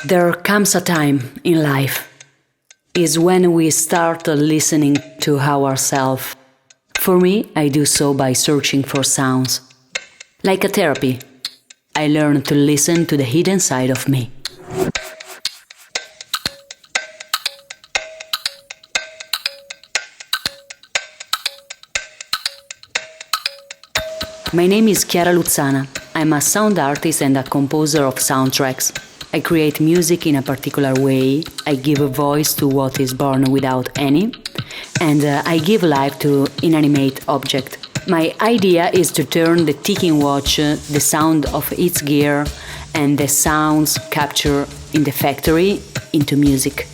There comes a time in life is when we start listening to ourselves. For me, I do so by searching for sounds. Like a therapy, I learn to listen to the hidden side of me. My name is Chiara Luzzana. I'm a sound artist and a composer of soundtracks. I create music in a particular way, I give a voice to what is born without any, and I give life to inanimate object. My idea is to turn the ticking watch, the sound of its gear, and the sounds captured in the factory into music.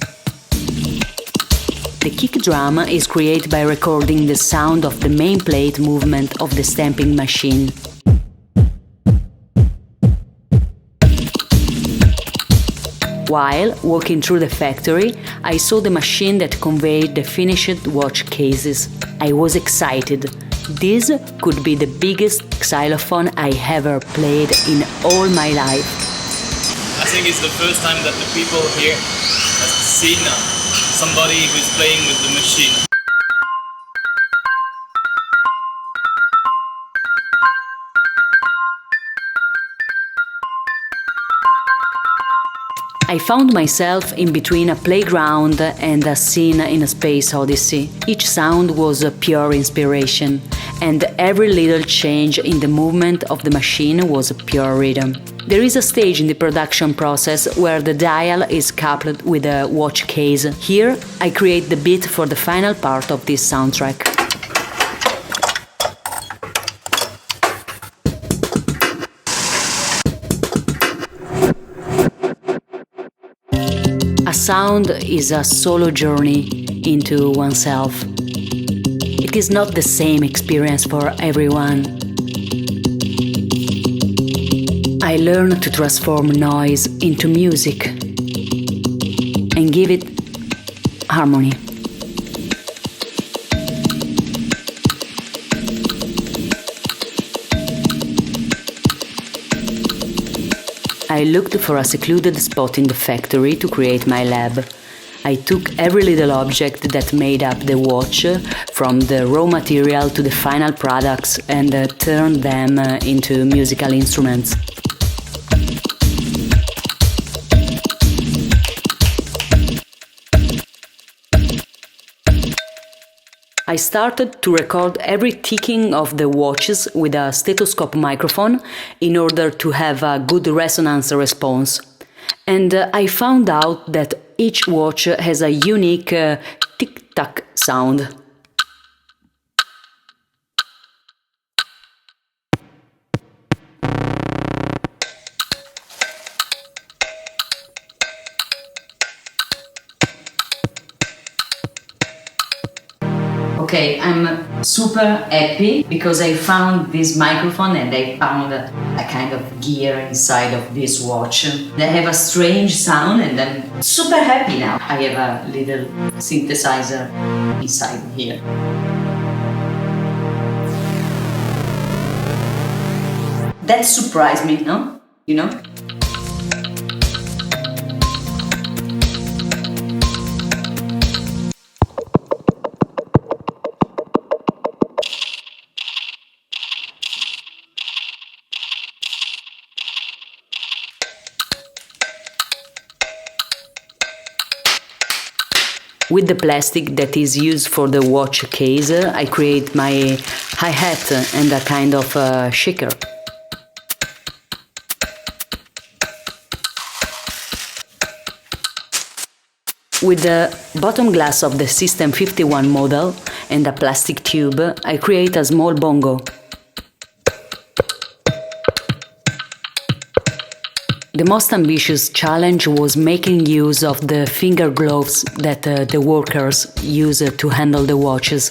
The kick drum is created by recording the sound of the main plate movement of the stamping machine. While walking through the factory, I saw the machine that conveyed the finished watch cases. I was excited. This could be the biggest xylophone I ever played in all my life. I think it's the first time that the people here have seen somebody who's playing with the machine. I found myself in between a playground and a scene in a space odyssey. Each sound was a pure inspiration, and every little change in the movement of the machine was a pure rhythm. There is a stage in the production process where the dial is coupled with a watch case. Here, I create the beat for the final part of this soundtrack. A sound is a solo journey into oneself. It is not the same experience for everyone. I learn to transform noise into music and give it harmony. I looked for a secluded spot in the factory to create my lab. I took every little object that made up the watch, from the raw material to the final products, and turned them into musical instruments. I started to record every ticking of the watches with a stethoscope microphone in order to have a good resonance response. And I found out that each watch has a unique tic-tac sound. Okay, I'm super happy because I found this microphone and I found a kind of gear inside of this watch. They have a strange sound and I'm super happy now. I have a little synthesizer inside here. That surprised me, no? You know? With the plastic that is used for the watch case, I create my hi-hat and a kind of shaker. With the bottom glass of the System 51 model and a plastic tube, I create a small bongo. The most ambitious challenge was making use of the finger gloves that the workers use to handle the watches.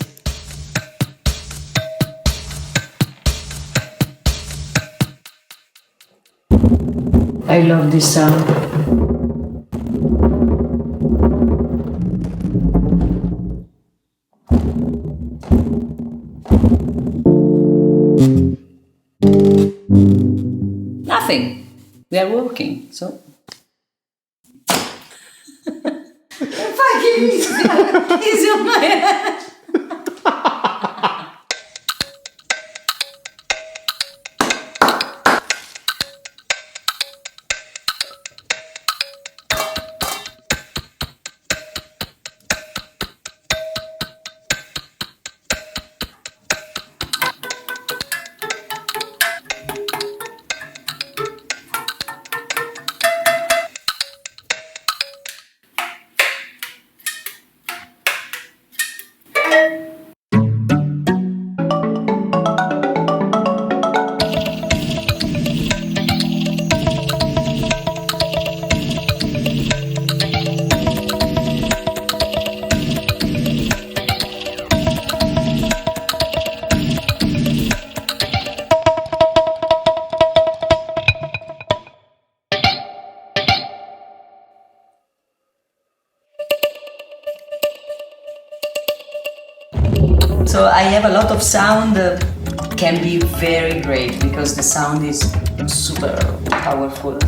I love this sound. Nothing. We are working, so Easy on my head. So I have a lot of sound, can be very great because the sound is super powerful.